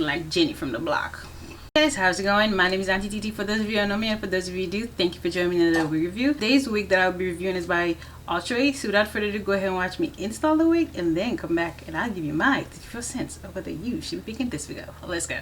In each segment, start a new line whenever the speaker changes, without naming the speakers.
looking like Jenny from the block. Hey guys, how's it going? My name is Auntie Titi. For those of you who know me, and for those of you who do, thank you for joining me in another wig review. Today's wig that I'll be reviewing is by Outre. So without further ado, go ahead and watch me install the wig and then come back and I'll give you my 54 cents of whether you should be picking this wig up. Let's go.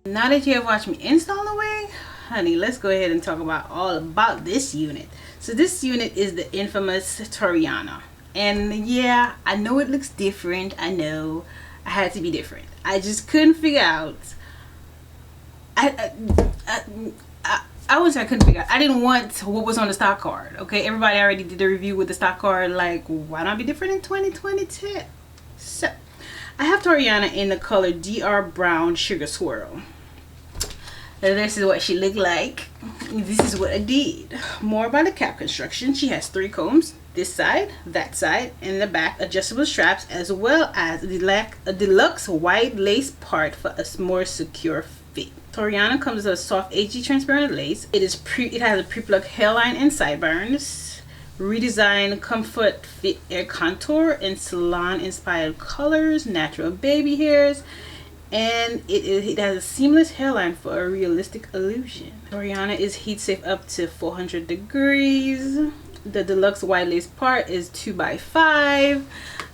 Now that you have watched me install the wig, honey, let's go ahead and talk about all about this unit. So this unit is the infamous TORIANA. And yeah, I know it looks different. I know I had to be different. I just couldn't figure out. I wouldn't say I couldn't figure out. I didn't want what was on the stock card. Okay, everybody already did the review with the stock card. Like, why not be different in 2022? So I have TORIANA in the color DR Brown Sugar Swirl. This is what she looked like. This is what I did. More about the cap construction. She has 3 combs, this side, that side, and the back adjustable straps, as well as a deluxe white lace part for a more secure fit. TORIANA comes with a soft HG transparent lace. It has a pre-plucked hairline and sideburns. Redesigned ComfortFit air contour in salon-inspired colors, natural baby hairs. And it has a seamless hairline for a realistic illusion. TORIANA is heat safe up to 400 degrees. The deluxe white lace part is 2x5.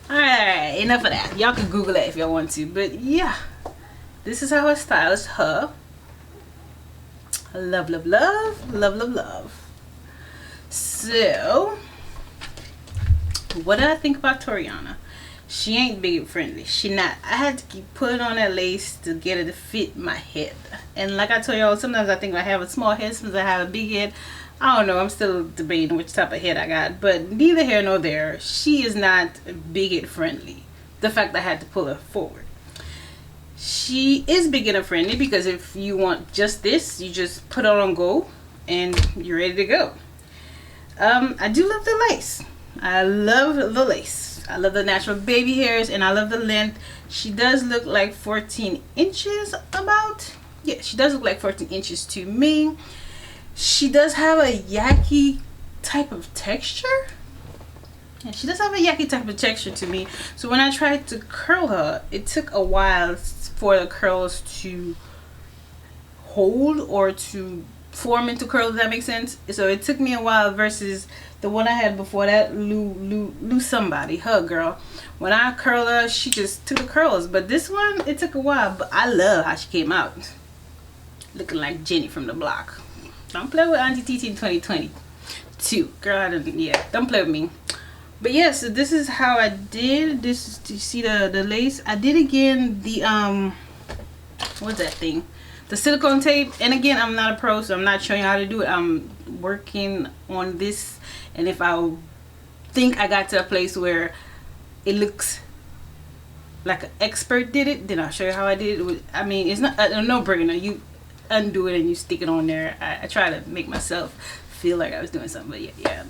Alright, enough of that. Y'all can Google that if y'all want to. But yeah, this is how I styled her. Love, love, love, love, love, love. So what did I think about Toriana? She ain't big friendly. She not. I had to keep putting on that lace to get it to fit my head. And like I told y'all, sometimes I think I have a small head, sometimes I have a big head. I don't know. I'm still debating which type of head I got. But neither here nor there. She is not big head friendly. The fact that I had to pull her forward. She is beginner friendly because if you want just this, you just put it on go and you're ready to go. I do love the lace. I love the lace. I love the natural baby hairs and I love the length. She does look like 14 inches about. Yeah, she does look like 14 inches to me. She does have a yucky type of texture. Yeah, she does have a yucky type of texture to me. So when I tried to curl her, it took a while for the curls to hold or to form into curls, if that makes sense. So it took me a while versus the one I had before that, Lou somebody, her girl. When I curled her, she just took the curls. But this one, it took a while. But I love how she came out. Looking like Jenny from the block. Don't play with Auntie TT in 2022. Girl, I don't, yeah, don't play with me. But yeah, so this is how I did. This is, do you see the lace? I did again the, what's that thing? The silicone tape. And again, I'm not a pro, so I'm not showing you how to do it. I'm working on this. And if I think I got to a place where it looks like an expert did it, then I'll show you how I did it. I mean, it's not a no-brainer. You undo it and you stick it on there. I try to make myself feel like I was doing something, but yeah.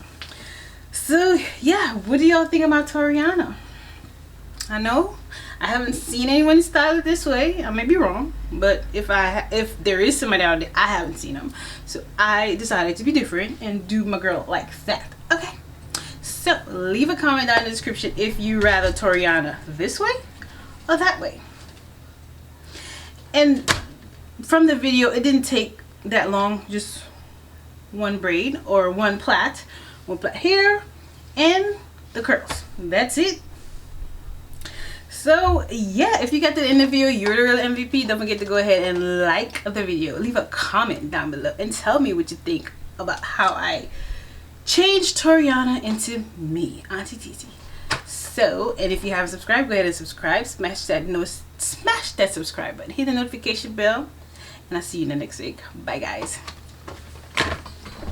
So yeah, what do y'all think about Toriana? I know I haven't seen anyone style it this way. I may be wrong, but if there is somebody out there, I haven't seen them. So I decided to be different and do my girl like that. Okay, so leave a comment down in the description if you rather Toriana this way or that way. And from the video, it didn't take that long, just one braid or one plait here and the curls. That's it. So yeah, if you got to the end of the video, you're the real MVP. Don't forget to go ahead and like the video, leave a comment down below and tell me what you think about how I changed Toriana into me, Auntie TT. So, and if you haven't subscribed, go ahead and subscribe. Smash that subscribe button, hit the notification bell, and I'll see you in the next week. Bye guys.